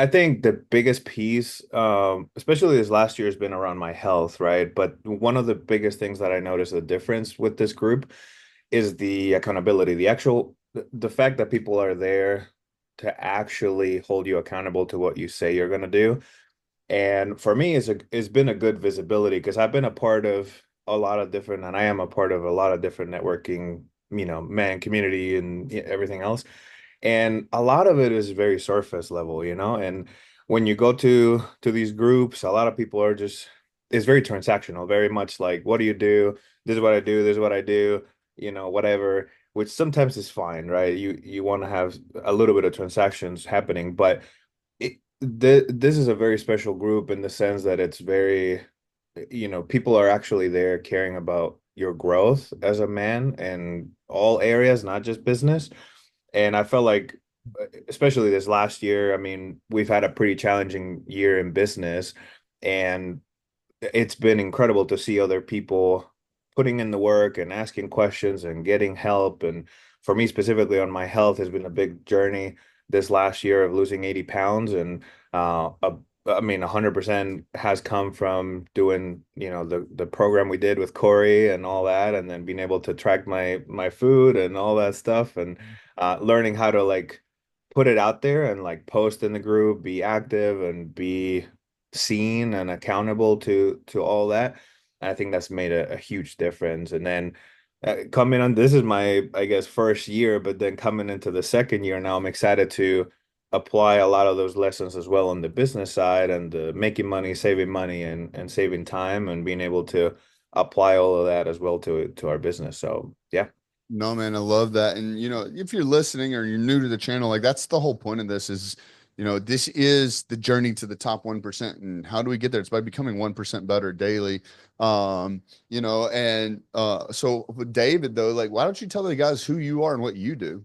I think the biggest piece, especially this last year, has been around my health, right? But one of the biggest things that I noticed the difference with this group is the accountability, the fact that people are there to actually hold you accountable to what you say you're going to do. And for me, it's been a good visibility because I've been a part of a lot of different, and I am a part of a lot of different networking, man, community and everything else. And a lot of it is very surface level, and when you go to these groups, a lot of people are just it's very transactional, very much like, what do you do? This is what I do, this is what I do, whatever, which sometimes is fine, right? You want to have a little bit of transactions happening, but this is a very special group in the sense that it's very, people are actually there caring about your growth as a man in all areas, not just business. And I felt like, especially this last year, I mean, we've had a pretty challenging year in business, and it's been incredible to see other people putting in the work and asking questions and getting help. And for me specifically on my health has been a big journey this last year of losing 80 pounds. And I mean, 100% has come from doing, the program we did with Corey and all that, and then being able to track my food and all that stuff, and learning how to like put it out there and like post in the group, be active and be seen and accountable to all that. I think that's made a huge difference. And then coming on, this is my, I guess, first year, but then coming into the second year now, I'm excited to apply a lot of those lessons as well on the business side and making money, and saving time and being able to apply all of that as well to our business. So yeah. No, man, I love that. And if you're listening or you're new to the channel, like that's the whole point of this is, this is the journey to the top 1%. And how do we get there? It's by becoming 1% better daily. So with David though, like why don't you tell the guys who you are and what you do?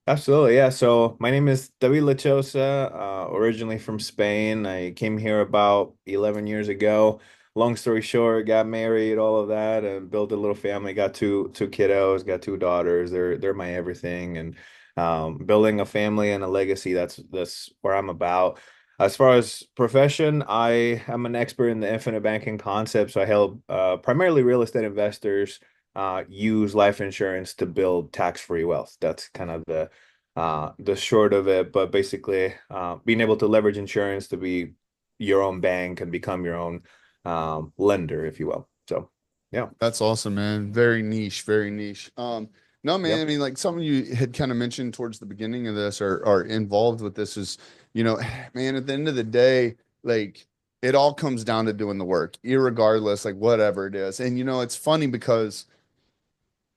Absolutely, yeah. So my name is David Lechosa, originally from Spain. I came here about 11 years ago. Long story short, got married, all of that, and built a little family. Got two kiddos, got two daughters. They're my everything, and building a family and a legacy. That's where I'm about. As far as profession, I am an expert in the infinite banking concept. So I help primarily real estate investors use life insurance to build tax-free wealth. That's kind of the short of it. But basically, being able to leverage insurance to be your own bank and become your own lender, if you will. So, yeah, That's awesome, man. Very niche, very niche. No, man, I yep, mean, like something you had kind of mentioned towards the beginning of this or are involved with this is, man, at the end of the day, like it all comes down to doing the work, irregardless, like whatever it is. And it's funny because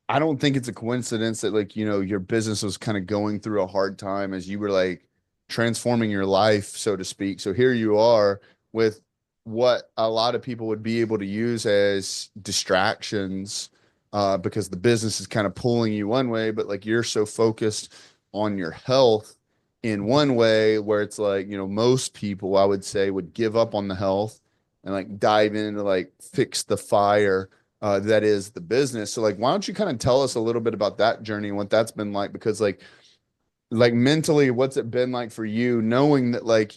I don't think it's a coincidence that like, your business was kind of going through a hard time as you were like transforming your life, so to speak. So here you are with what a lot of people would be able to use as distractions, because the business is kind of pulling you one way, but like you're so focused on your health in one way where it's like, most people I would say would give up on the health and like dive in to like fix the fire that is the business. So like, why don't you kind of tell us a little bit about that journey and what that's been like? Because like mentally, what's it been like for you, knowing that like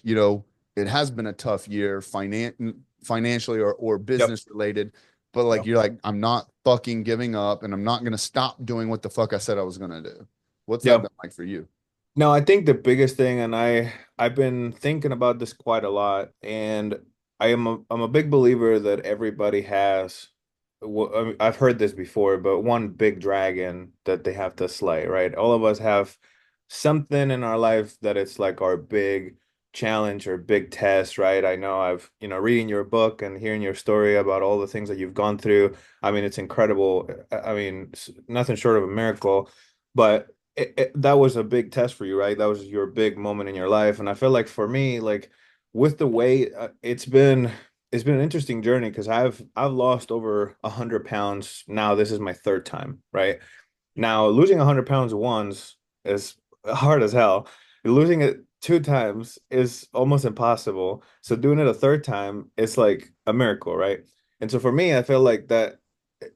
it has been a tough year, financially or yep, business related, but like yep, you're like, I'm not fucking giving up, and I'm not gonna stop doing what the fuck I said I was gonna do. What's that been yep. like for you? No, I think the biggest thing, and I've been thinking about this quite a lot, and I'm a big believer that everybody has. Well, I mean, I've heard this before, but one big dragon that they have to slay, right? All of us have something in our life that it's like our big challenge or big test, right? I know reading your book and hearing your story about all the things that you've gone through. I mean, it's incredible. I mean, nothing short of a miracle, but that was a big test for you, right? That was your big moment in your life. And I feel like for me, like with the weight, it's been an interesting journey because I've lost over 100 pounds now. This is my third time, right? Now losing 100 pounds once is hard as hell. Losing it two times is almost impossible. So doing it a third time, it's like a miracle, right? And so for me, I feel like that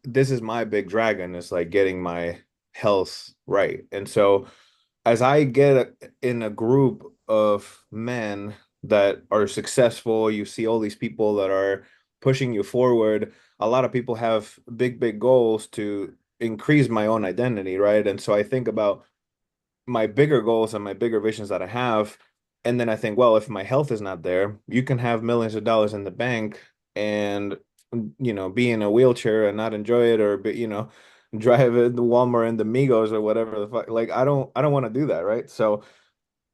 this is my big dragon, is like getting my health right. And so as I get in a group of men that are successful. You see all these people that are pushing you forward. A lot of people have big, big goals to increase my own identity, right? And so I think about my bigger goals and my bigger visions that I have. And then I think, well, if my health is not there, you can have millions of dollars in the bank and, be in a wheelchair and not enjoy it, or, drive in the Walmart and the Migos or whatever the fuck. Like, I don't want to do that, right? So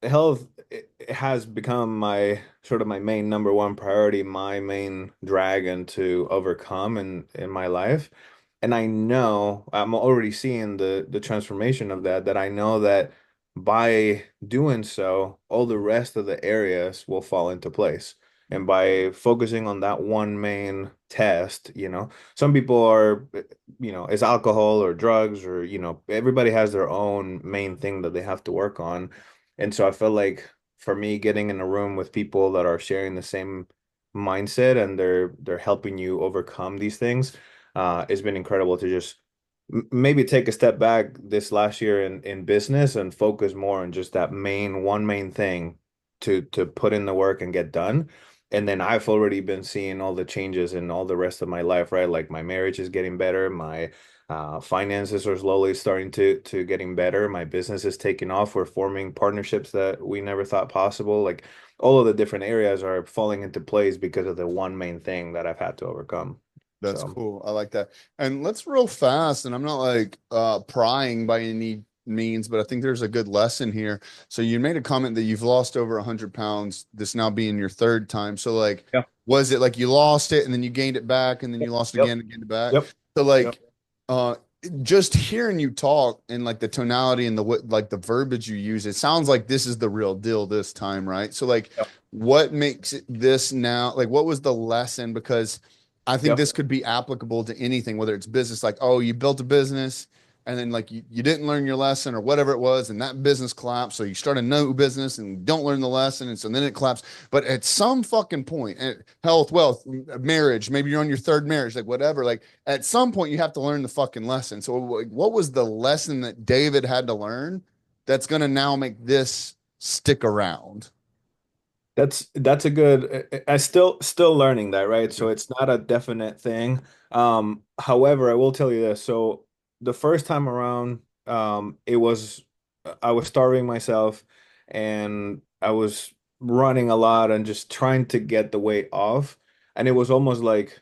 health it has become my sort of my main number one priority, my main dragon to overcome in my life. And I know I'm already seeing the transformation of that I know that by doing so, all the rest of the areas will fall into place. And by focusing on that one main test, some people are, it's alcohol or drugs, or, everybody has their own main thing that they have to work on. And so I feel like for me, getting in a room with people that are sharing the same mindset and they're helping you overcome these things, it's been incredible to just maybe take a step back this last year in business and focus more on just that one main thing to put in the work and get done. And then I've already been seeing all the changes in all the rest of my life, right? Like my marriage is getting better, my finances are slowly starting to getting better. My business is taking off. We're forming partnerships that we never thought possible. Like all of the different areas are falling into place because of the one main thing that I've had to overcome. That's So cool. I like that. And let's real fast, and I'm not like prying by any means, but I think there's a good lesson here. So you made a comment that you've lost over 100 pounds, this now being your third time. So like, yeah, was it like you lost it and then you gained it back and then you lost it yep, again and gained it back? yep, So yep, like uh just hearing you talk and like the tonality and the like the verbiage you use, it sounds like this is the real deal this time, right? So like yep, what makes it this now? Like what was the lesson? Because I think yep. this could be applicable to anything, whether it's business, like, oh, you built a business and then like you didn't learn your lesson or whatever it was, and that business collapsed. So you start a new business and don't learn the lesson. And so then it collapsed. But at some fucking point, health, wealth, marriage, maybe you're on your third marriage, like whatever, like at some point you have to learn the fucking lesson. So like, what was the lesson that David had to learn that's going to now make this stick around? That's a good. I still learning that, right? So it's not a definite thing. However, I will tell you this. So the first time around, it was I was starving myself, and I was running a lot and just trying to get the weight off, and it was almost like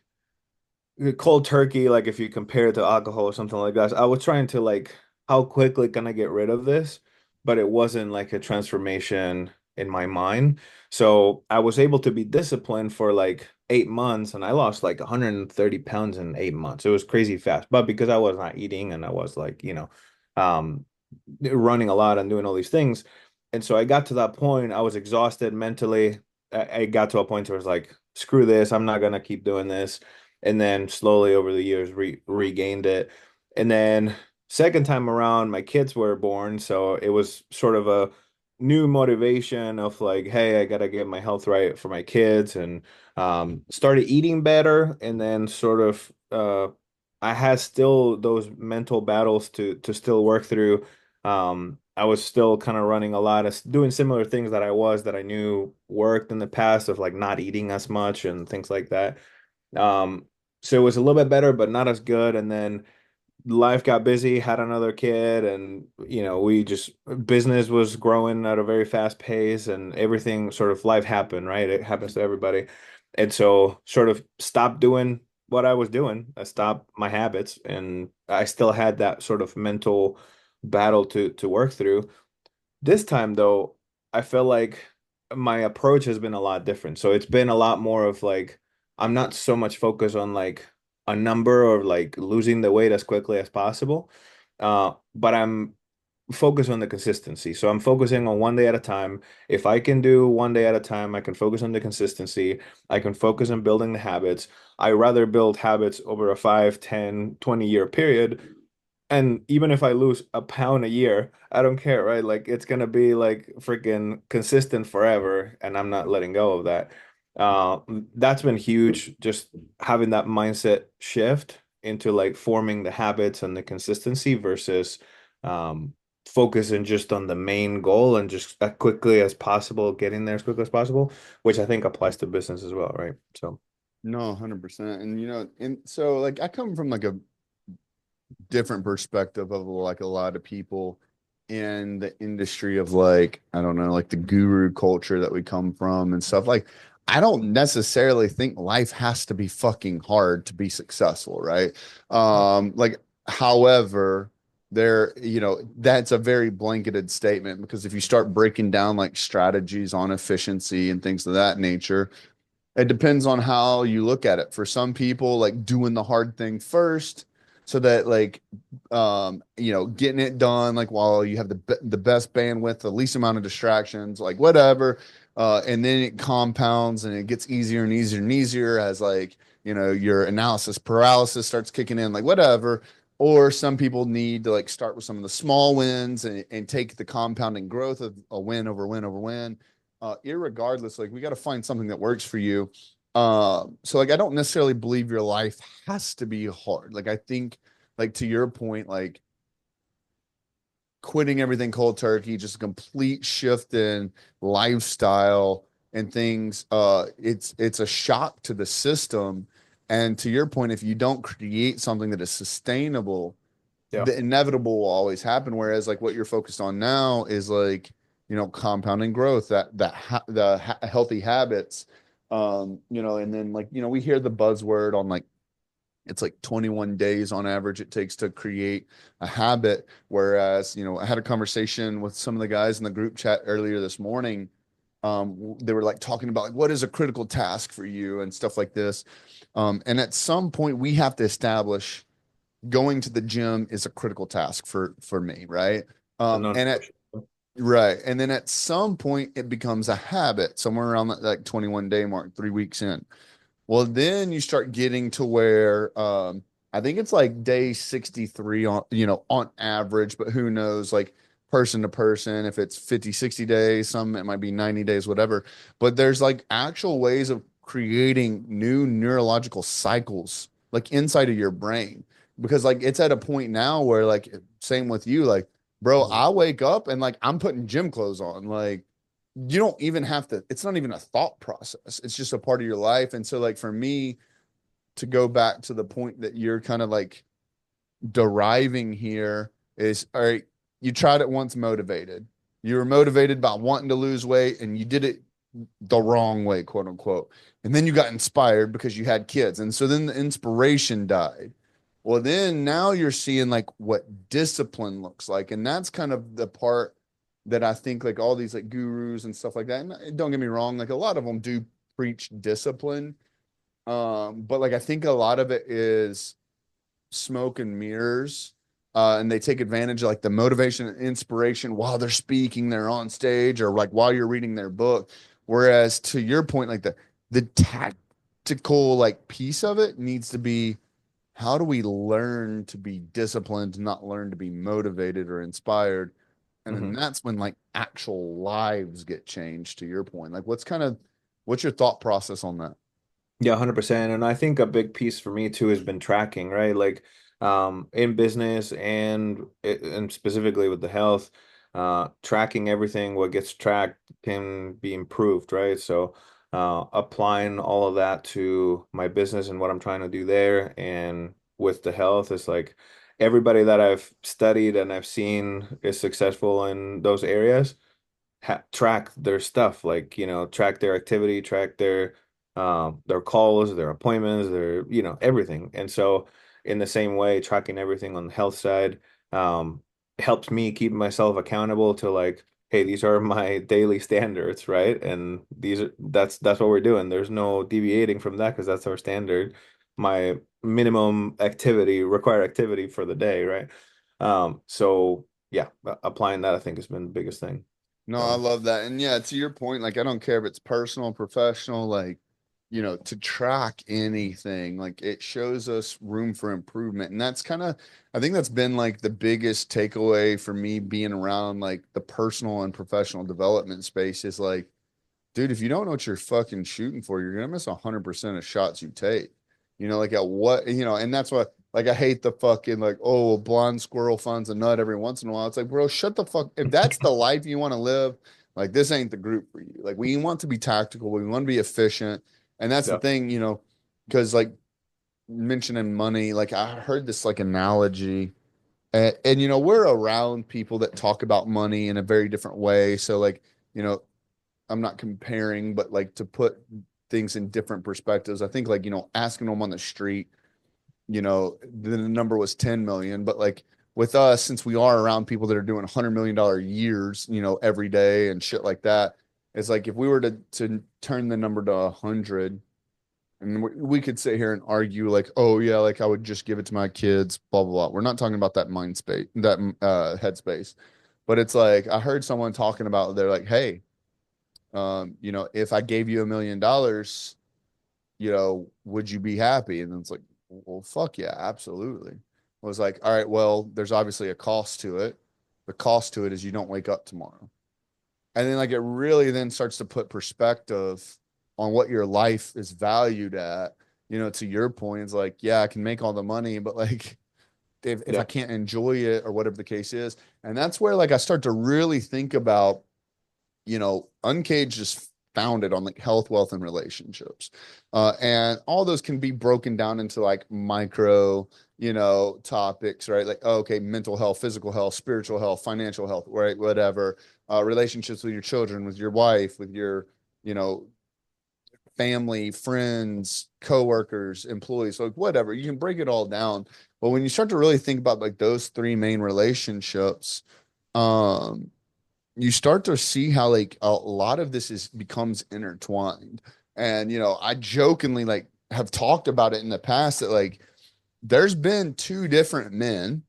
cold turkey, like if you compare it to alcohol or something like that. I was trying to like, how quickly can I get rid of this? But it wasn't like a transformation in my mind. So I was able to be disciplined for like 8 months, and I lost like 130 pounds in 8 months. It was crazy fast. But because I was not eating and I was like, um, running a lot and doing all these things. And so I got to that point, I was exhausted mentally. I got to a point where I was like, screw this, I'm not gonna keep doing this. And then slowly over the years regained it. And then second time around, my kids were born, so it was sort of a new motivation of like, hey, I gotta get my health right for my kids, and started eating better. And then sort of I had still those mental battles to still work through. I was still kind of running a lot of doing similar things that I knew worked in the past, of like not eating as much and things like that. Um, so it was a little bit better, but not as good. And then life got busy, had another kid, and we just business was growing at a very fast pace, and everything sort of life happened, right? It happens to everybody. And so sort of stopped doing what I was doing. I stopped my habits, and I still had that sort of mental battle to work through. This time, though, I feel like my approach has been a lot different. So it's been a lot more of like, I'm not so much focused on like a number or like losing the weight as quickly as possible. But I'm focused on the consistency. So I'm focusing on one day at a time. If I can do one day at a time, I can focus on the consistency. I can focus on building the habits. I rather build habits over a 5, 10, 20 year period, and even if I lose a pound a year, I don't care, right? Like it's gonna be like freaking consistent forever, and I'm not letting go of that. Uh, that's been huge, just having that mindset shift into like forming the habits and the consistency versus um focusing just on the main goal and just as quickly as possible, getting there as quickly as possible, which I think applies to business as well, right? So, No, 100%. And and so like I come from like a different perspective of like a lot of people in the industry of like, I don't know, like the guru culture that we come from and stuff. Like, I don't necessarily think life has to be fucking hard to be successful, right? Like, however, that's a very blanketed statement because if you start breaking down like strategies on efficiency and things of that nature, it depends on how you look at it. For some people, like doing the hard thing first, so that like getting it done like while you have the best bandwidth, the least amount of distractions, like whatever. And then it compounds and it gets easier and easier and easier as like, your analysis paralysis starts kicking in, like whatever. Or some people need to like start with some of the small wins and take the compounding growth of a win over win over win. Irregardless, like we got to find something that works for you. So like I don't necessarily believe your life has to be hard. Like I think, like to your point, like quitting everything cold turkey, just a complete shift in lifestyle and things. It's a shock to the system. And to your point, if you don't create something that is sustainable, yeah. the inevitable will always happen. Whereas like what you're focused on now is like, compounding growth, healthy habits. And then like, we hear the buzzword on like it's like 21 days on average it takes to create a habit. Whereas, I had a conversation with some of the guys in the group chat earlier this morning. They were like talking about like what is a critical task for you and stuff like this. And at some point we have to establish going to the gym is a critical task for me, right? The And at non-negotiable. right, and then at some point it becomes a habit somewhere around that like 21 day mark, 3 weeks in. Well, then you start getting to where I think it's like day 63 on average, but who knows, like person to person, if it's 50, 60 days, some it might be 90 days, whatever. But there's like actual ways of creating new neurological cycles like inside of your brain. Because like it's at a point now where like same with you, like, bro, Mhm. I wake up and like I'm putting gym clothes on. Like you don't even have to, it's not even a thought process, it's just a part of your life. And so like for me to go back to the point that you're kind of like deriving here is, all right, you tried it once motivated, you were motivated by wanting to lose weight and you did it the wrong way, quote unquote, and then you got inspired because you had kids and so then the inspiration died. Well, then now you're seeing like what discipline looks like. And that's kind of the part that I think like all these like gurus and stuff like that. And don't get me wrong, like a lot of them do preach discipline. But like I think a lot of it is smoke and mirrors. And they take advantage of like the motivation and inspiration while they're speaking, they're on stage, or like while you're reading their book. Whereas to your point, like the tactical like piece of it needs to be, how do we learn to be disciplined, not learn to be motivated or inspired? And then Mhm. that's when like actual lives get changed, to your point. Like what's your thought process on that? Yeah, 100%. And I think a big piece for me too has been tracking, right? Like in business and specifically with the health, tracking everything, what gets tracked can be improved, right? So applying all of that to my business and what I'm trying to do there and with the health is like everybody that I've studied and I've seen is successful in those areas ha track their stuff, like, track their activity, track their calls, their appointments, everything. And so in the same way, tracking everything on the health side um helps me keep myself accountable to like, hey, these are my daily standards, right? And that's what we're doing. There's no deviating from that because that's our standard. My minimum required activity for the day, right? So yeah, applying that I think has been the biggest thing. No, I So, love that. And yeah, to your point, like I don't care if it's personal, professional, like, to track anything, like it shows us room for improvement. And that's kind of, I think that's been like the biggest takeaway for me being around like the personal and professional development space is like, dude, if you don't know what you're fucking shooting for, you're gonna miss 100% of shots you take. Like at what, and that's what Like I hate the fucking like, oh, a blonde squirrel finds a nut every once in a while. It's like, bro, shut the fuck. If that's the life you want to live, like this ain't the group for you. Like we want to be tactical, we want to be efficient. And that's the Yeah. thing, because like mentioning money, like I heard this like analogy. And we're around people that talk about money in a very different way. So like, you know, I'm not comparing, but like to put things in different perspectives. I think like, asking them on the street, the number was 10 million, but like with us, since we are around people that are doing $100 million years, every day and shit like that, it's like if we were to turn the number to 100, and we could sit here and argue like, oh yeah, like I would just give it to my kids, blah blah blah. We're not talking about that mind space, that headspace, but it's like I heard someone talking about, they're like, hey, if I gave you $1 million, would you be happy? And it's like, well, fuck yeah, absolutely. I was like, all right, well, there's obviously a cost to it. The cost to it is you don't wake up tomorrow. And then like it really then starts to put perspective on what your life is valued at. To your point, it's like, yeah, I can make all the money, but like if I Yeah. can't enjoy it or whatever the case is. And that's where like I start to really think about, Uncaged is founded on like health, wealth, and relationships. And all those can be broken down into like micro, topics, right? Like, oh, okay, mental health, physical health, spiritual health, financial health, right? Whatever. Relationships with your children, with your wife, with your, you know, family, friends, coworkers, employees, like whatever. You can break it all down. But when you start to really think about like those three main relationships, um, you start to see how like a lot of this is becomes intertwined. And I jokingly like have talked about it in the past that like there's been two different men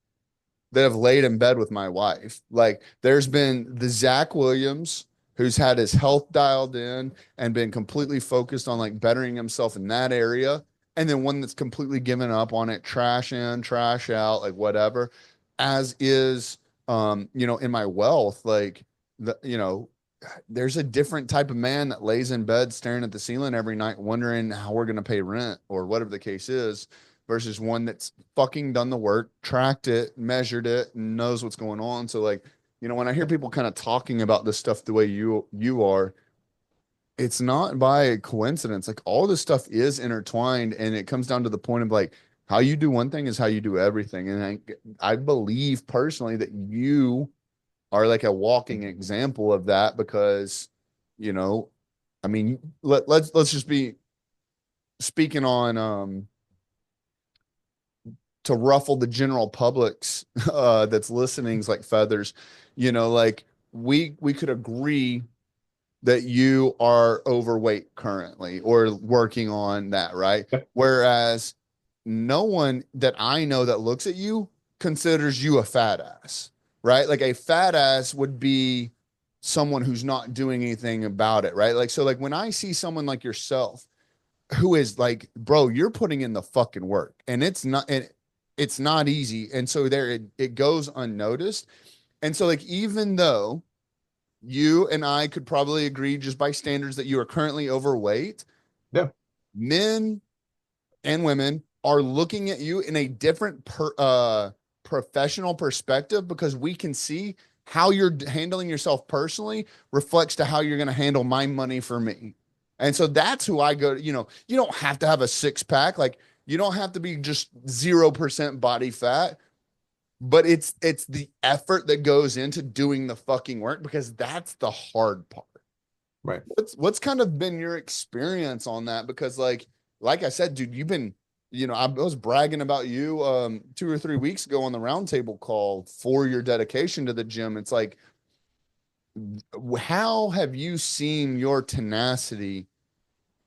that have laid in bed with my wife. Like there's been the Zach Williams who's had his health dialed in and been completely focused on like bettering himself in that area. And then one that's completely given up on it, trash in, trash out, like whatever. As is in my wealth, like there's a different type of man that lays in bed staring at the ceiling every night, wondering how we're going to pay rent or whatever the case is, versus one that's fucking done the work, tracked it, measured it, and knows what's going on. So like, when I hear people kind of talking about this stuff the way you are, it's not by coincidence. Like all this stuff is intertwined, and it comes down to the point of like how you do one thing is how you do everything. And I believe personally that you are like a walking example of that because, you know, I mean, let's just be speaking on to ruffle the general public's that's listening's like feathers, like we could agree that you are overweight currently or working on that, right? Yeah. Whereas no one that I know that looks at you considers you a fat ass, right? Like a fat ass would be someone who's not doing anything about it, right? Like, so like when I see someone like yourself who is like, bro, you're putting in the fucking work and it's not easy. And so there it goes unnoticed. And so like even though you and I could probably agree just by standards that you are currently overweight, Yeah. men and women are looking at you in a different professional perspective because we can see how you're handling yourself personally reflects to how you're going to handle my money for me. And so that's who I go to. You don't have to have a six pack. Like you don't have to be just 0% body fat, but it's the effort that goes into doing the fucking work because that's the hard part. Right. What's kind of been your experience on that? Because like I said, dude, you've been, I was bragging about you 2 or 3 weeks ago on the roundtable call for your dedication to the gym. It's like, how have you seen your tenacity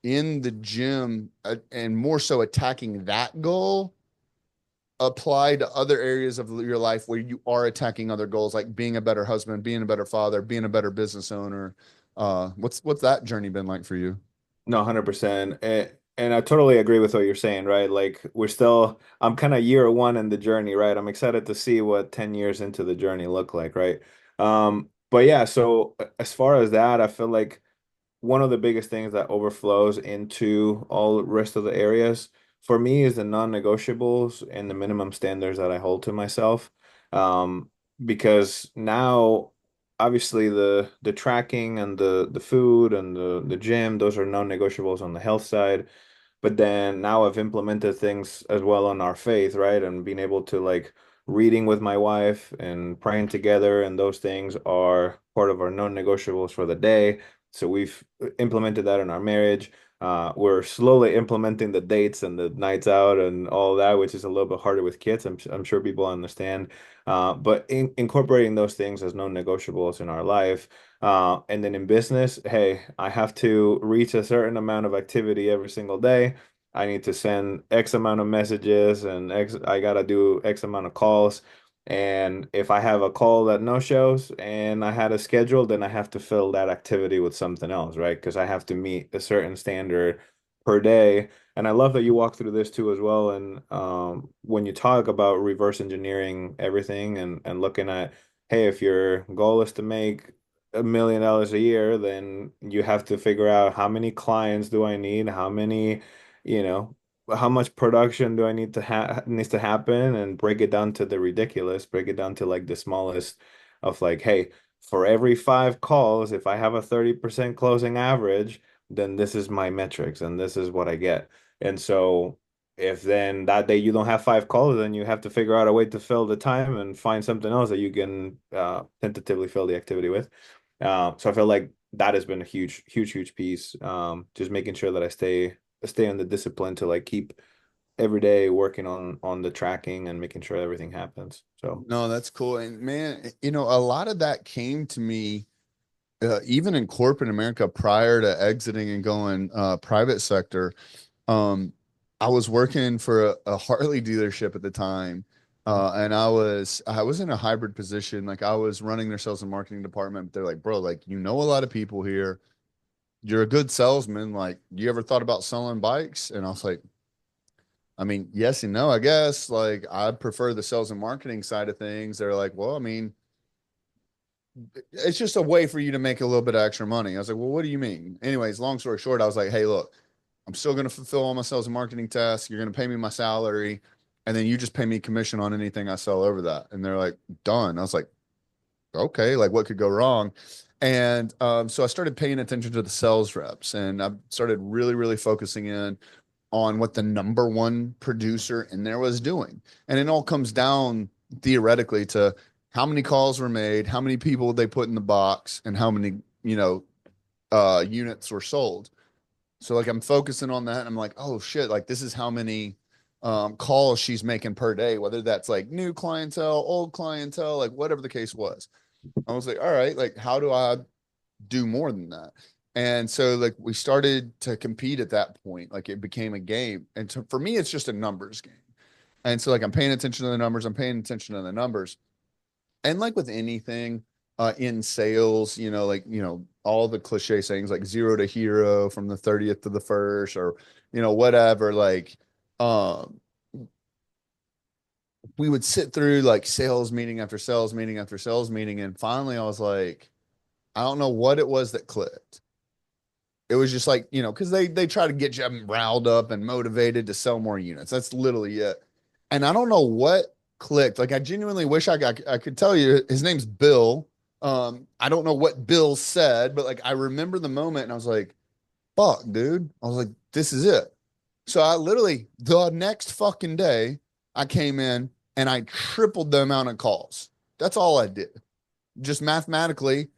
in the gym and more so attacking that goal apply to other areas of your life where you are attacking other goals, like being a better husband, being a better father, being a better business owner? What's that journey been like for you? No, 100%. And I totally agree with what you're saying, right? Like I'm kind of year one in the journey, right? I'm excited to see what 10 years into the journey look like, right? But yeah, so as far as that, I feel like one of the biggest things that overflows into all the rest of the areas for me is the non-negotiables and the minimum standards that I hold to myself. Um, because now obviously the tracking and the food and the gym, those are non-negotiables on the health side. But then now I've implemented things as well on our faith, right? And being able to like reading with my wife and praying together, and those things are part of our non-negotiables for the day. So we've implemented that in our marriage. We're slowly implementing the dates and the nights out and all that, which is a little bit harder with kids. I'm sure people understand. But incorporating those things as non-negotiables in our life. And then in business, hey, I have to reach a certain amount of activity every single day. I need to send X amount of messages and I gotta do X amount of calls. And if I have a call that no shows and I had a schedule, then I have to fill that activity with something else, right? Because I have to meet a certain standard per day. And I love that you walk through this too as well. And when you talk about reverse engineering everything and looking at, hey, if your goal is to make $1 million a year, then you have to figure out how many clients do I need, how many, you know, how much production do I need to ha needs to happen, and break it down to the ridiculous, break it down to like the smallest of like, hey, for every 5 calls, if I have a 30% closing average, then this is my metrics and this is what I get. And so if then that day you don't have 5 calls, then you have to figure out a way to fill the time and find something else that you can tentatively fill the activity with. So I feel like that has been a huge, huge, huge piece. Just making sure that I stay on the discipline to like keep every day working on the tracking and making sure everything happens. So No, that's cool. And man, a lot of that came to me even in corporate America prior to exiting and going private sector. Um, I was working for a Harley dealership at the time, and I was in a hybrid position. Like I was running their sales and marketing department. They're like, bro, like a lot of people here. You're a good salesman. Like, you ever thought about selling bikes? And I was like, I mean, yes and no, I guess. Like, I prefer the sales and marketing side of things. They're like, well, I mean, it's just a way for you to make a little bit of extra money. I was like, well, what do you mean? Anyways, long story short, I was like, hey, look, I'm still going to fulfill all my sales and marketing tasks. You're going to pay me my salary, and then you just pay me commission on anything I sell over that. And they're like, done. I was like, okay, like what could go wrong? And so I started paying attention to the sales reps, and I started really, really focusing in on what the number one producer in there was doing. And it all comes down theoretically to how many calls were made, how many people they put in the box, and how many, units were sold. So like I'm focusing on that and I'm like, oh shit, like this is how many calls she's making per day, whether that's like new clientele, old clientele, like whatever the case was. I was like, all right, like how do I do more than that? And so like we started to compete at that point. Like it became a game. And for me, it's just a numbers game. And so like I'm paying attention to the numbers, I'm paying attention to the numbers. And like with anything in sales, like, all the cliche sayings like zero to hero from the 30th to the first, or, whatever, like, um, we would sit through like sales meeting after sales meeting after sales meeting. And finally I was like, I don't know what it was that clicked. It was just like, because they try to get you riled up and motivated to sell more units. That's literally it. And I don't know what clicked. Like I genuinely wish I could tell you his name's Bill. I don't know what Bill said, but like I remember the moment and I was like, fuck, dude. I was like, this is it. So I literally the next fucking day I came in and I tripled the amount of calls. That's all I did. Just mathematically,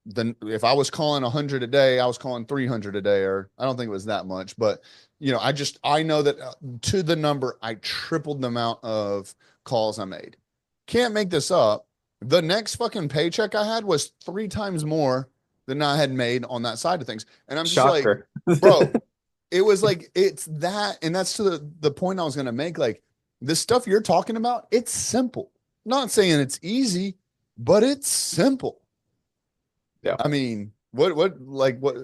then if I was calling 100 a day, I was calling 300 a day, or I don't think it was that much, but I know that to the number, I tripled the amount of calls I made. Can't make this up. The next fucking paycheck I had was 3 times more than I had made on that side of things. And I'm just like, shocker. bro, it was like, it's that. And that's to the point I was going to make. Like, the stuff you're talking about, it's simple. Not saying it's easy, but it's simple. Yeah. I mean, what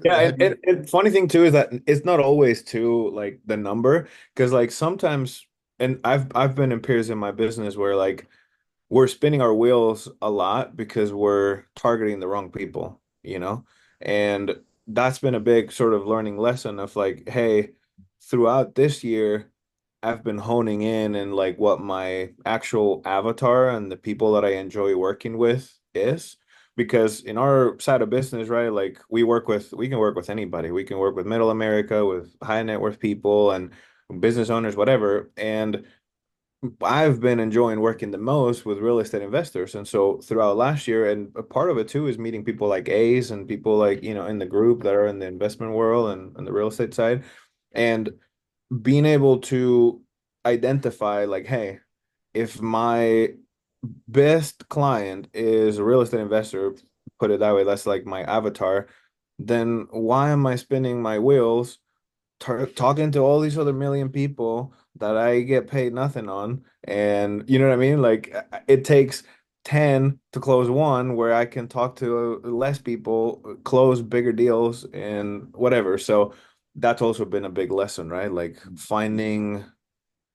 Yeah, have you? and funny thing too is that it's not always too like the number, because like sometimes, and I've been in periods in my business where like we're spinning our wheels a lot because we're targeting the wrong people, you know? And that's been a big sort of learning lesson of like, hey, throughout this year, I've been honing in and like what my actual avatar and the people that I enjoy working with is. Because in our side of business, right, like we can work with anybody. We can work with middle America, with high net worth people and business owners, whatever. And I've been enjoying working the most with real estate investors. And so throughout last year, and a part of it too is meeting people like Ace and people like, in the group that are in the investment world and the real estate side. And being able to identify like, hey, if my best client is a real estate investor, put it that way, that's like my avatar, then why am I spinning my wheels talking to all these other million people that I get paid nothing on? And you know what I mean? Like it takes 10 to close one where I can talk to less people, close bigger deals and whatever. So that's also been a big lesson, right? Like finding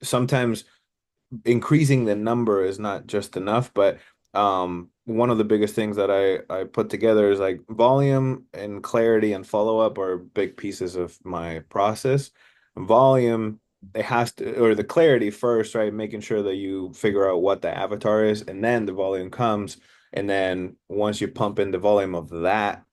sometimes increasing the number is not just enough, but one of the biggest things that I put together is like volume and clarity and follow up are big pieces of my process. Volume, it has to, or the clarity first, right? Making sure that you figure out what the avatar is, and then the volume comes. And then once you pump in the volume of that,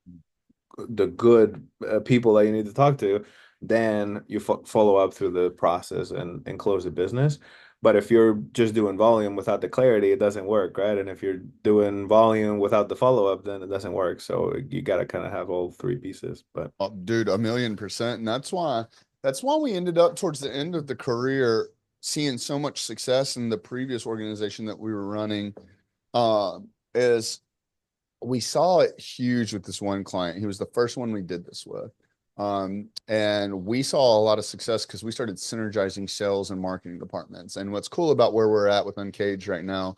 the good people that you need to talk to, then you follow up through the process and close the business. But if you're just doing volume without the clarity, it doesn't work, right? And if you're doing volume without the follow up, then it doesn't work. So you got to kind of have all three pieces. But Oh, dude, 1,000,000%. And that's why we ended up towards the end of the career seeing so much success in the previous organization that we were running. Is we saw it huge with this one client. He was the first one we did this with. And we saw a lot of success because we started synergizing sales and marketing departments. And what's cool about where we're at with Uncaged right now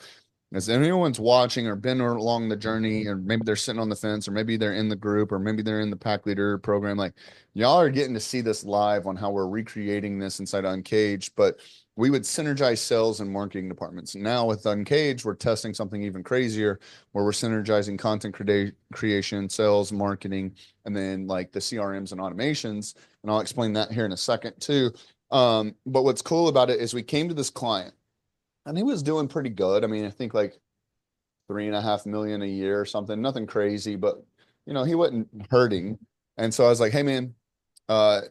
is if anyone's watching or been along the journey, or maybe they're sitting on the fence, or maybe they're in the group, or maybe they're in the pack leader program, like y'all are getting to see this live on how we're recreating this inside Uncaged. But we would synergize sales and marketing departments. Now with Uncaged, we're testing something even crazier where we're synergizing content creation, sales, marketing, and then like the CRMs and automations. And I'll explain that here in a second too. But what's cool about it is we came to this client and he was doing pretty good. I mean, I think like 3.5 million a year or something, nothing crazy, but he wasn't hurting. And so I was like, hey man, uh,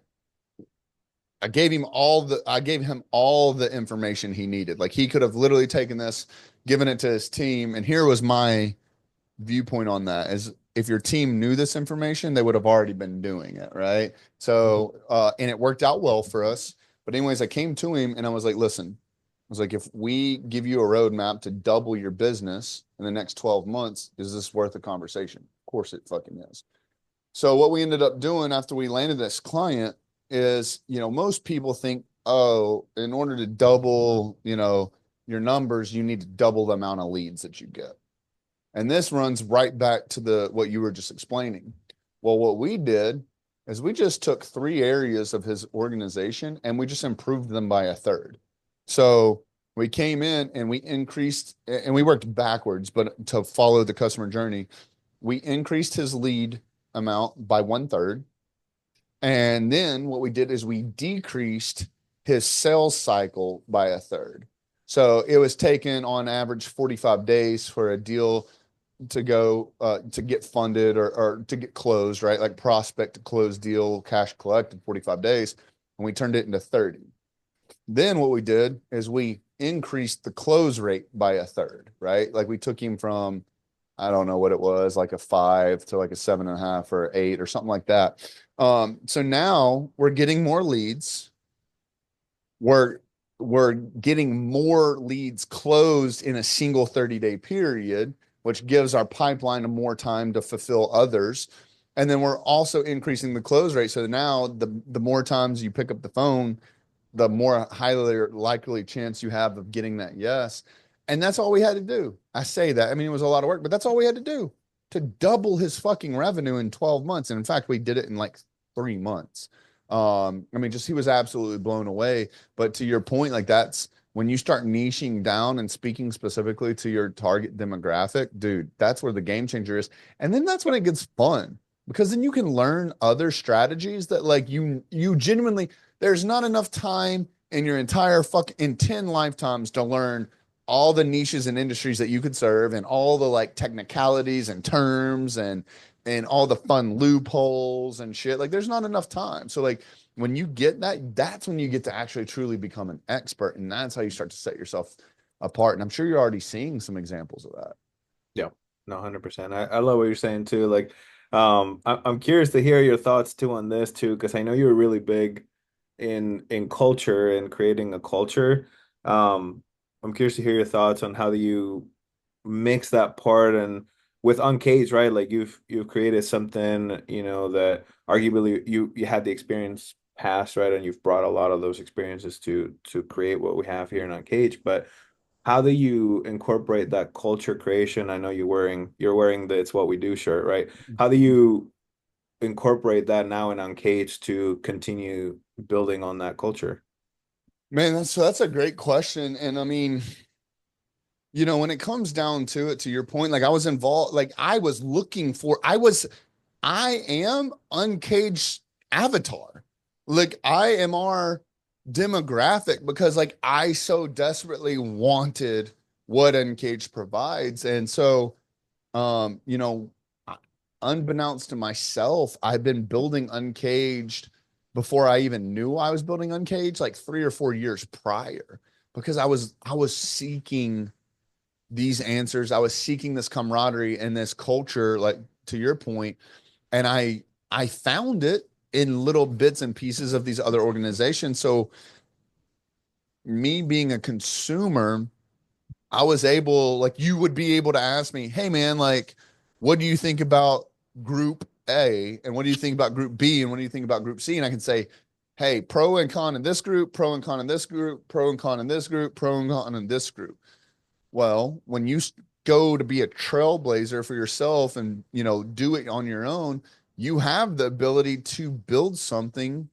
I gave him all the information he needed. Like he could have literally taken this, given it to his team. And here was my viewpoint on that is if your team knew this information, they would have already been doing it. Right. So, and it worked out well for us. But anyways, I came to him and I was like, listen, I was like, if we give you a roadmap to double your business in the next 12 months, is this worth a conversation? Of course it fucking is. So what we ended up doing after we landed this client is, most people think, oh, in order to double, your numbers, you need to double the amount of leads that you get. And this runs right back to what you were just explaining. Well, what we did is we just took three areas of his organization and we just improved them by a third. So we came in and we increased and we worked backwards, but to follow the customer journey, we increased his lead amount by 1/3. And then what we did is we decreased his sales cycle by a third. So it was taken on average 45 days for a deal to go to get funded or to get closed, right? Like prospect to close deal, cash collected 45 days. And we turned it into 30. Then what we did is we increased the close rate by a third, right? Like we took him from, I don't know what it was, like a 5 to like a 7.5 or 8 or something like that. So now we're getting more leads. We're we're getting more leads closed in a single 30-day period, which gives our pipeline more time to fulfill others. And then we're also increasing the close rate. So now the more times you pick up the phone, the more highly likely chance you have of getting that yes. And that's all we had to do. I say that. I mean, it was a lot of work, but that's all we had to do to double his fucking revenue in 12 months. And in fact, we did it in like 3 months. I mean, just he was absolutely blown away. But to your point, like that's when you start niching down and speaking specifically to your target demographic, dude, that's where the game changer is. And then that's when it gets fun because then you can learn other strategies that like you genuinely There's not enough time in your entire in 10 lifetimes to learn all the niches and industries that you could serve and all the like technicalities and terms and all the fun loopholes and shit. Like there's not enough time. So like when you get that, that's when you get to actually truly become an expert. And that's how you start to set yourself apart. And I'm sure you're already seeing some examples of that. Yeah, no, 100%. I love what you're saying too. Like, I'm curious to hear your thoughts too on this too, because I know you were really big in culture and creating a culture. Um, I'm curious to hear your thoughts on how do you mix that part and with Uncaged, right? Like you've created something, that arguably you had the experience past, right? And you've brought a lot of those experiences to create what we have here in Uncaged. But how do you incorporate that culture creation? I know you're wearing the It's What We Do shirt, right? How do you incorporate that now in Uncaged to continue building on that culture? Man, that's a great question. And I mean, when it comes down to it, to your point, like I was involved, like I am Uncaged avatar. Like I am our demographic because like I so desperately wanted what Uncaged provides. And so, um, you know, unbeknownst to myself, I've been building Uncaged before I even knew I was building Uncaged, like 3 or 4 years prior, because I was seeking these answers. I was seeking this camaraderie and this culture, like to your point, and I found it in little bits and pieces of these other organizations. So me being a consumer, I was able, like you would be able to ask me, hey man, like, what do you think about group A? And what do you think about group B? And what do you think about group C? And I can say, hey, pro and con in this group, pro and con in this group, pro and con in this group, pro and con in this group. Well, when you go to be a trailblazer for yourself and, do it on your own, you have the ability to build something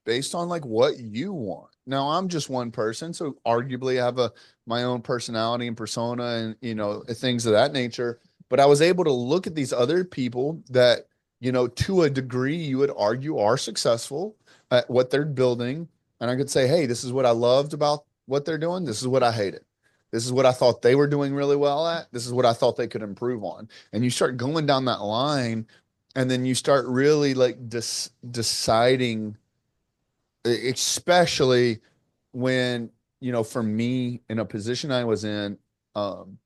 based on like what you want. Now, I'm just one person, so arguably I have my own personality and persona and, things of that nature, but I was able to look at these other people that, to a degree you would argue are successful at what they're building, and I could say, "Hey, this is what I loved about what they're doing. This is what I hated. This is what I thought they were doing really well at. This is what I thought they could improve on." And you start going down that line, and then you start really like deciding, especially when, for me in a position I was in, um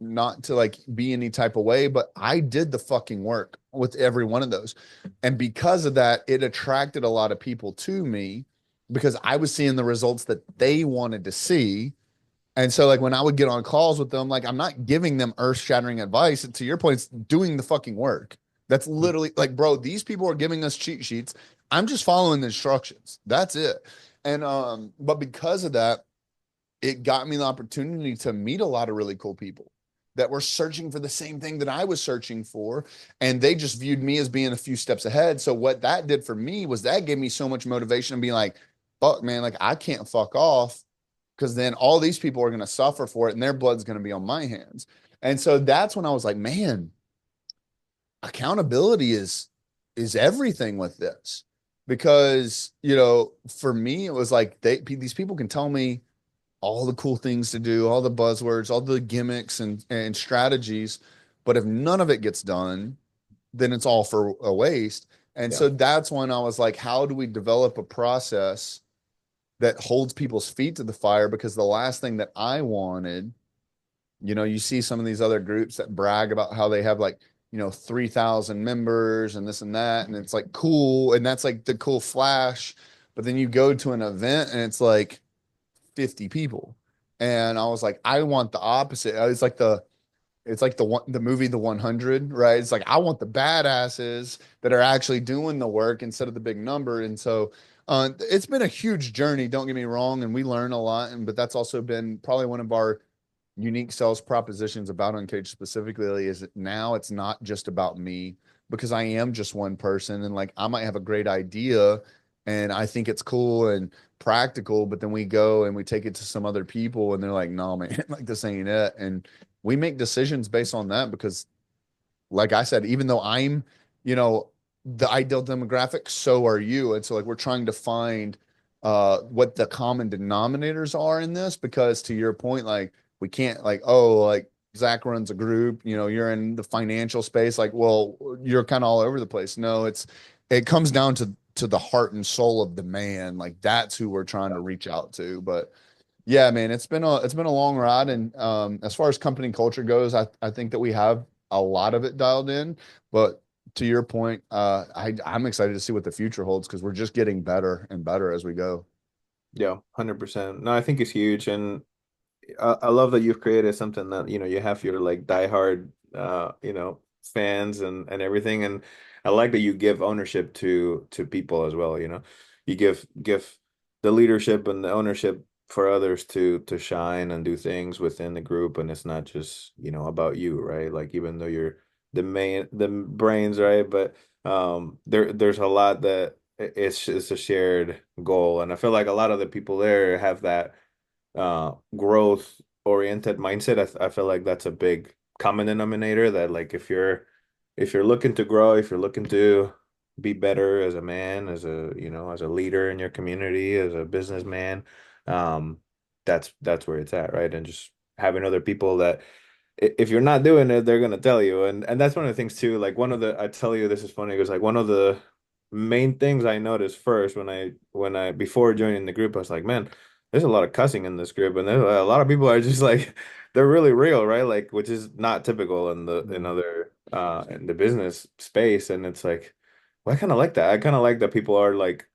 not to like be any type of way, but I did the fucking work with every one of those, and because of that it attracted a lot of people to me because I was seeing the results that they wanted to see. And so, like, when I would get on calls with them, like, I'm not giving them earth shattering advice. And to your point, it's doing the fucking work. That's literally like, bro, these people are giving us cheat sheets. I'm just following the instructions. That's it. And, but because of that, it got me the opportunity to meet a lot of really cool people that were searching for the same thing that I was searching for. And they just viewed me as being a few steps ahead. So, what that did for me was that gave me so much motivation to be like, fuck, man, like, I can't fuck off because then all these people are going to suffer for it and their blood's going to be on my hands. And so that's when I was like, man, accountability is everything with this. Because, for me it was like these people can tell me all the cool things to do, all the buzzwords, all the gimmicks and strategies, but if none of it gets done, then it's all for a waste. And Yeah. so that's when I was like, how do we develop a process that holds people's feet to the fire? Because the last thing that I wanted, you see some of these other groups that brag about how they have like, 3,000 members and this and that. And it's like cool. And that's like the cool flash. But then you go to an event and it's like 50 people. And I was like, I want the opposite. It's like the movie The 100, right? It's like I want the badasses that are actually doing the work instead of the big number. And so it's been a huge journey, don't get me wrong, and we learn a lot. But that's also been probably one of our unique sales propositions about Uncaged specifically is that now it's not just about me because I am just one person and like I might have a great idea and I think it's cool and practical, but then we go and we take it to some other people and they're like, no, man, like this ain't it. And we make decisions based on that because, like I said, even though I'm, you know, the ideal demographic, so are you. And so like we're trying to find what the common denominators are in this, because to your point, like we can't like, oh, like Zach runs a group, you know, you're in the financial space, like, well, you're kind of all over the place. No, it comes down to the heart and soul of the man. Like that's who we're trying to reach out to. But yeah, man, it's been a long ride. And as far as company culture goes, I think that we have a lot of it dialed in. But to your point, I'm excited to see what the future holds, because we're just getting better and better as we go. Yeah, 100%. No, I think it's huge. And I love that you've created something that, you have your like diehard, fans and everything. And I like that you give ownership to people as well, You give the leadership and the ownership for others to shine and do things within the group. And it's not just, about you, right? Like even though you're the brains, right? But there's a lot that it's a shared goal. And I feel like a lot of the people there have that growth oriented mindset. I feel like that's a big common denominator, that like if you're looking to grow, if you're looking to be better as a man, as a leader in your community, as a businessman, um that's where it's at, right? And just having other people that if you're not doing it, they're gonna tell you. And that's one of the things too. Like I tell you, this is funny because like one of the main things I noticed first when I before joining the group, I was like, man, there's a lot of cussing in this group, and there's a lot of people are just like they're really real, right? Like which is not typical in Mm. other in the business space. And it's like, well, I kind of like that. I kind of like that people are like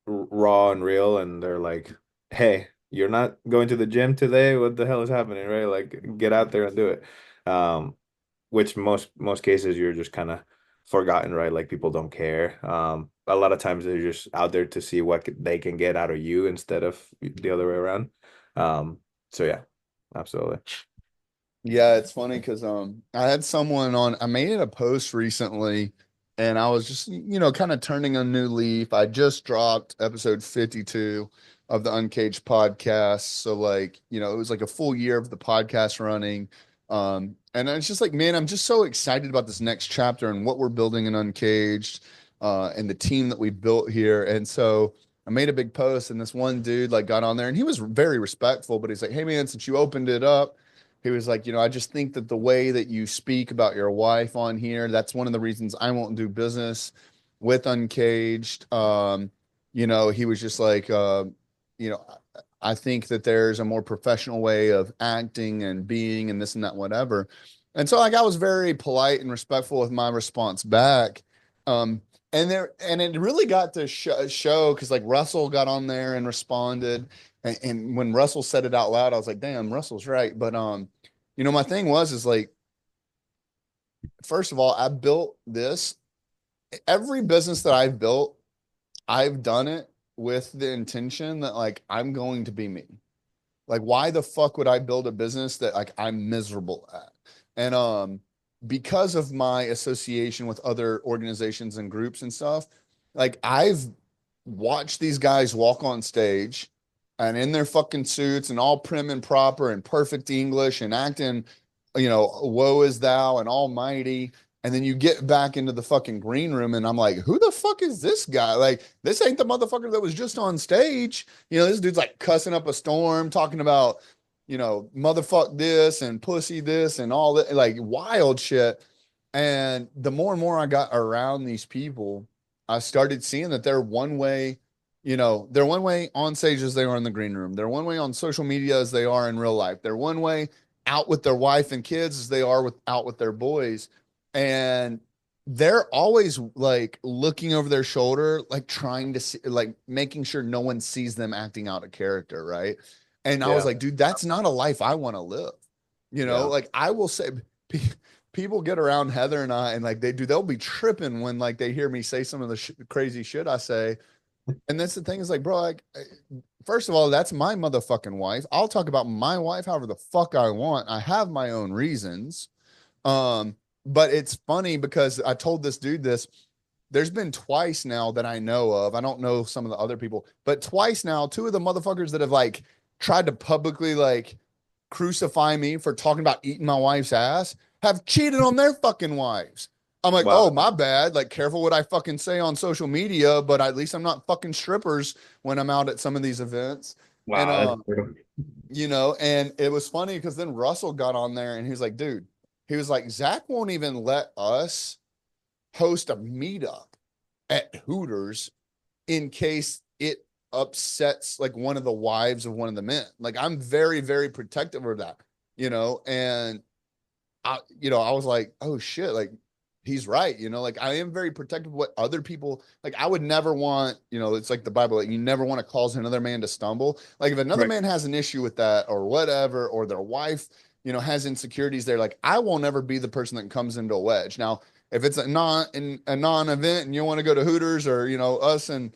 raw and real, and they're like, hey, you're not going to the gym today? What the hell is happening, right? Like get out there and do it. Um, which most cases you're just kind of forgotten, right? Like people don't care. A lot of times they're just out there to see what they can get out of you instead of the other way around. So yeah, absolutely. Yeah, it's funny because I had someone on, I made a post recently, and I was just, kind of turning a new leaf. I just dropped episode 52 of the Uncaged podcast. So like, it was like a full year of the podcast running. And it's just like, man, I'm just so excited about this next chapter and what we're building in Uncaged, and the team that we built here. And so I made a big post, and this one dude like got on there, and he was very respectful, but he's like, hey man, since you opened it up, he was like, I just think that the way that you speak about your wife on here, that's one of the reasons I won't do business with Uncaged. He was just like, you know, I think that there's a more professional way of acting and being and this and that, whatever. And so like I was very polite and respectful with my response back. And it really got to show because like Russell got on there and responded. And when Russell said it out loud, I was like, damn, Russell's right. But my thing is like, first of all, I built this. Every business that I've built, I've done it with the intention that like I'm going to be me. Like, why the fuck would I build a business that like I'm miserable at? And because of my association with other organizations and groups and stuff, like I've watched these guys walk on stage and in their fucking suits and all prim and proper and perfect English and acting, woe is thou and almighty. And then you get back into the fucking green room, and I'm like, who the fuck is this guy? Like, this ain't the motherfucker that was just on stage. This dude's like cussing up a storm, talking about, motherfuck this and pussy this and all that, like wild shit. And the more and more I got around these people, I started seeing that they're one way, they're one way on stage as they are in the green room. They're one way on social media as they are in real life. They're one way out with their wife and kids as they are out with their boys. And they're always like looking over their shoulder, like trying to see, like making sure no one sees them acting out a character, right? And I was Yeah, like, dude, that's not a life I want to live. yeah, Like I will say, people get around Heather and I, and like they'll be tripping when like they hear me say some of the crazy shit I say. And that's the thing is like, bro, like, first of all, that's my motherfucking wife. I'll talk about my wife however the fuck I want. I have my own reasons. Um, but it's funny because I told this dude this. There's been twice now that I know of. I don't know some of the other people, but twice now, two of the motherfuckers that have like tried to publicly like crucify me for talking about eating my wife's ass have cheated on their fucking wives. I'm like, oh, Wow. my bad. Like, careful what I fucking say on social media, but at least I'm not fucking strippers when I'm out at some of these events. And Wow, that's brutal. and it was funny because then Russell got on there and he was like, dude, he was like, Zach won't even let us host a meetup at Hooters in case it upsets like one of the wives of one of the men. Like, I'm very, very protective of that, and I was like, oh shit, like he's right, like I am very protective of what other people like. I would never want, it's like the Bible, like you never want to cause another man to stumble. Like if another Right. man has an issue with that or whatever, or their wife, has insecurities there, like I won't ever be the person that comes into a wedge. Now, if it's a non-event and you want to go to Hooters or us and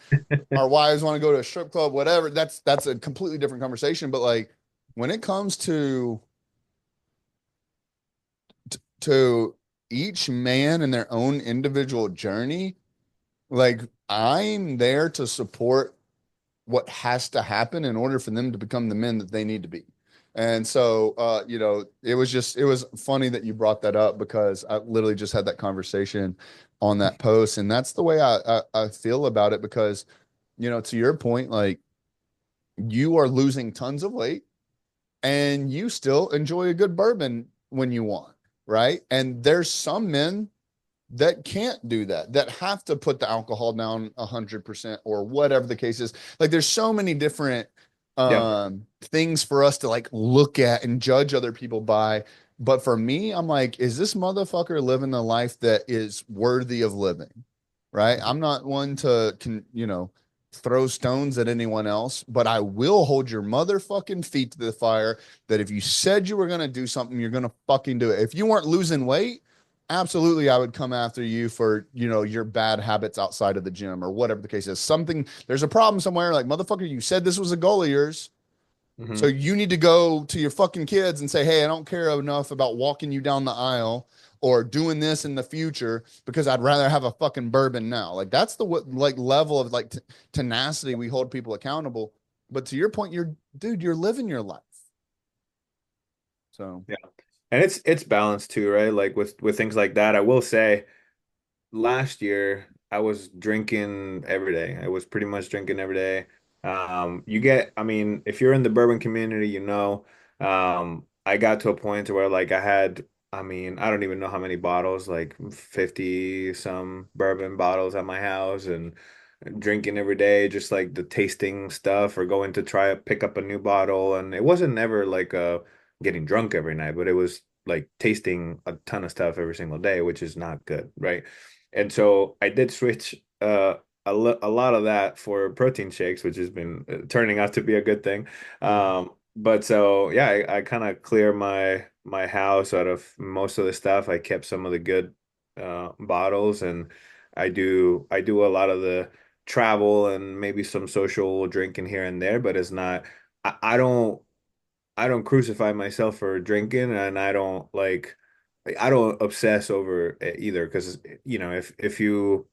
our wives want to go to a strip club, whatever, that's a completely different conversation. But like when it comes to each man in their own individual journey, like I'm there to support what has to happen in order for them to become the men that they need to be. And so, it was funny that you brought that up because I literally just had that conversation on that post. And that's the way I feel about it because, to your point, like you are losing tons of weight and you still enjoy a good bourbon when you want, right? And there's some men that can't do that, that have to put the alcohol down 100% or whatever the case is. Like there's so many different Yeah. things for us to like look at and judge other people by. But for me, I'm like, is this motherfucker living the life that is worthy of living? Right. I'm not one to throw stones at anyone else, but I will hold your motherfucking feet to the fire that if you said you were going to do something, you're going to fucking do it. If you weren't losing weight, absolutely I would come after you for, your bad habits outside of the gym or whatever the case is. Something, there's a problem somewhere, like motherfucker, you said this was a goal of yours. So Hmm. you need to go to your fucking kids and say, hey, I don't care enough about walking you down the aisle or doing this in the future because I'd rather have a fucking bourbon now. Like that's the like level of like tenacity we hold people accountable. But to your point, you're living your life. So Yeah. And it's balanced too, right? Like with things like that, I will say last year I was drinking every day. I was pretty much drinking every day. I mean, if you're in the bourbon community, I got to a point to where like I mean, I don't even know how many bottles, like 50 some bourbon bottles at my house and drinking every day, just like the tasting stuff or going to try to pick up a new bottle. And it wasn't never like getting drunk every night, but it was like tasting a ton of stuff every single day, which is not good, right? And so I did switch a lot of that for protein shakes, which has been turning out to be a good thing. But so yeah, I kind of clear my house out of most of the stuff. I kept some of the good bottles, and I do a lot of the travel and maybe some social drinking here and there, but it's not. I don't crucify myself for drinking, and I don't obsess over it either because if you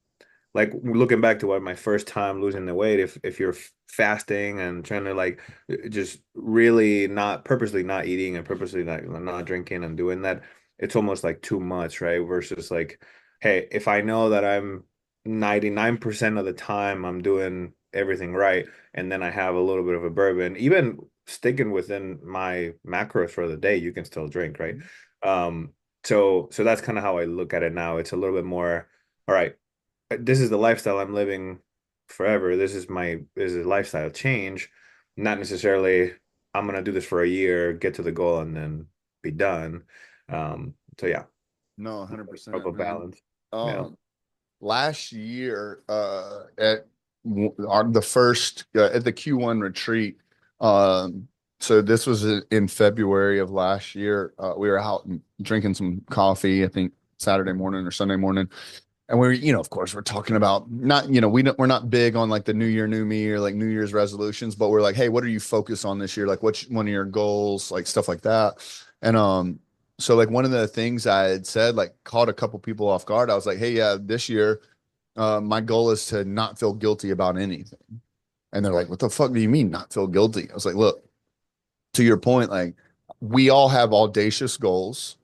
like looking back to what my first time losing the weight, if you're fasting and trying to like just really not purposely not eating and purposely not drinking and doing that, it's almost like too much, right? Versus like, hey, if I know that I'm 99% of the time I'm doing everything right, and then I have a little bit of a bourbon, even sticking within my macros for the day, you can still drink, right? So that's kind of how I look at it now. It's a little bit more, all right, this is the lifestyle I'm living forever. This is a lifestyle change, not necessarily I'm gonna do this for a year, get to the goal, and then be done. So yeah, no, of 100%, a man. balance. Yeah. Um, Last year at the first at the Q1 retreat. Um, so this was in February of last year. We were out and drinking some coffee, I think Saturday morning or Sunday morning. And we're, of course, we're talking about not, we're not big on like the New Year, New Me or like New Year's resolutions, but we're like, hey, what are you focused on this year? Like, what's one of your goals? Like stuff like that. And so like one of the things I had said, like caught a couple people off guard. I was like, hey, yeah, this year, my goal is to not feel guilty about anything. And they're like, what the fuck do you mean not feel guilty? I was like, look, to your point, like we all have audacious goals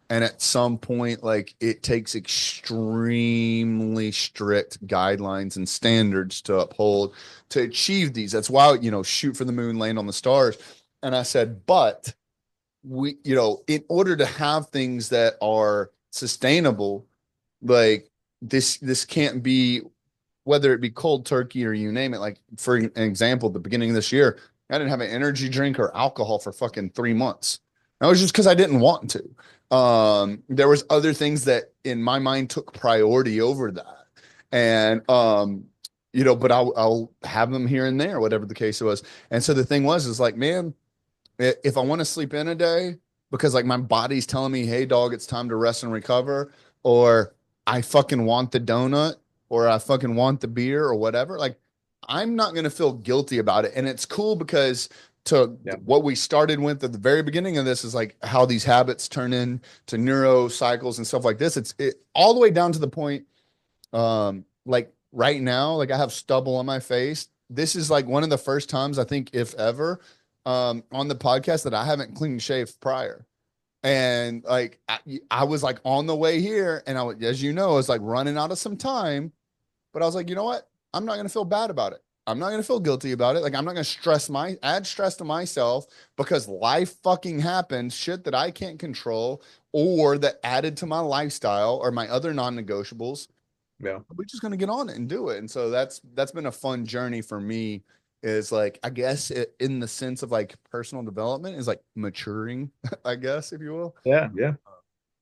And at some point, like it takes extremely strict guidelines and standards to uphold to achieve these. That's why, shoot for the moon, land on the stars. And I said, but in order to have things that are sustainable, like this can't be, whether it be cold turkey or you name it. Like for an example, at the beginning of this year, I didn't have an energy drink or alcohol for fucking 3 months. That was just because I didn't want to. There was other things that in my mind took priority over that. And but I'll have them here and there, whatever the case was. And so the thing was, is like, man, if I want to sleep in a day because like my body's telling me, hey dog, it's time to rest and recover, or I fucking want the donut, or I fucking want the beer or whatever, like I'm not going to feel guilty about it. And it's cool because to Yeah. what we started with at the very beginning of this is like how these habits turn into neurocycles and stuff like this. It's all the way down to the point, like right now, like I have stubble on my face. This is like one of the first times I think, if ever, on the podcast that I haven't clean shaved prior. And like I was like on the way here, and as you know, I was like running out of some time, but I was like, you know what? I'm not gonna feel bad about it. I'm not gonna feel guilty about it. Like I'm not gonna add stress to myself because life fucking happens, shit that I can't control or that added to my lifestyle or my other non-negotiables. Yeah. We're just gonna get on it and do it. And so that's been a fun journey for me. Is like, I guess in the sense of like personal development is like maturing, I guess, if you will. Yeah. Yeah.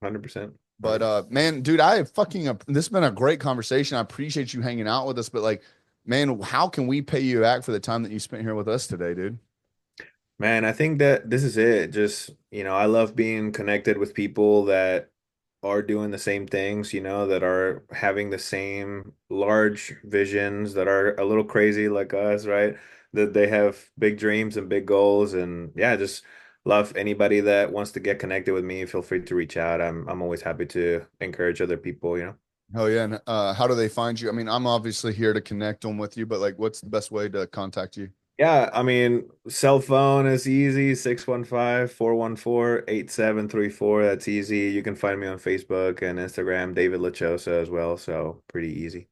100%. But man, dude, this has been a great conversation. I appreciate you hanging out with us. But like, man, how can we pay you back for the time that you spent here with us today, dude? Man, I think that this is it. Just, I love being connected with people that are doing the same things, that are having the same large visions, that are a little crazy like us, right? That they have big dreams and big goals. And yeah, just love anybody that wants to get connected with me. Feel free to reach out. I'm always happy to encourage other people. Oh yeah. And how do they find you? I mean, I'm obviously here to connect them with you, but like, what's the best way to contact you? Yeah, I mean, cell phone is easy, 615-414-8734. That's easy. You can find me on Facebook and Instagram, David Lechosa as well. So pretty easy.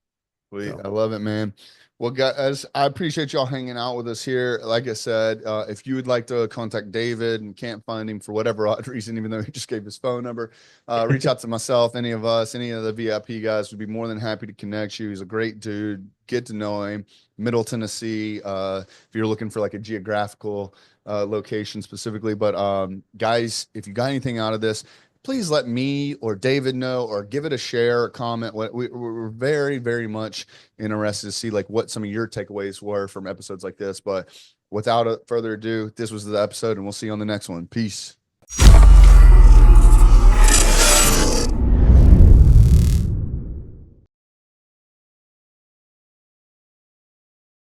Sweet. So I love it, man. Well, guys, I appreciate y'all hanging out with us here. Like I said, if you would like to contact David and can't find him for whatever odd reason, even though he just gave his phone number, reach out to myself, any of us, any of the VIP guys would be more than happy to connect you. He's a great dude. Get to know him. Middle Tennessee, if you're looking for like a geographical location specifically. But guys, if you got anything out of this, please let me or David know, or give it a share or comment. We're very, very much interested to see like what some of your takeaways were from episodes like this. But without further ado, this was the episode, and we'll see you on the next one. Peace.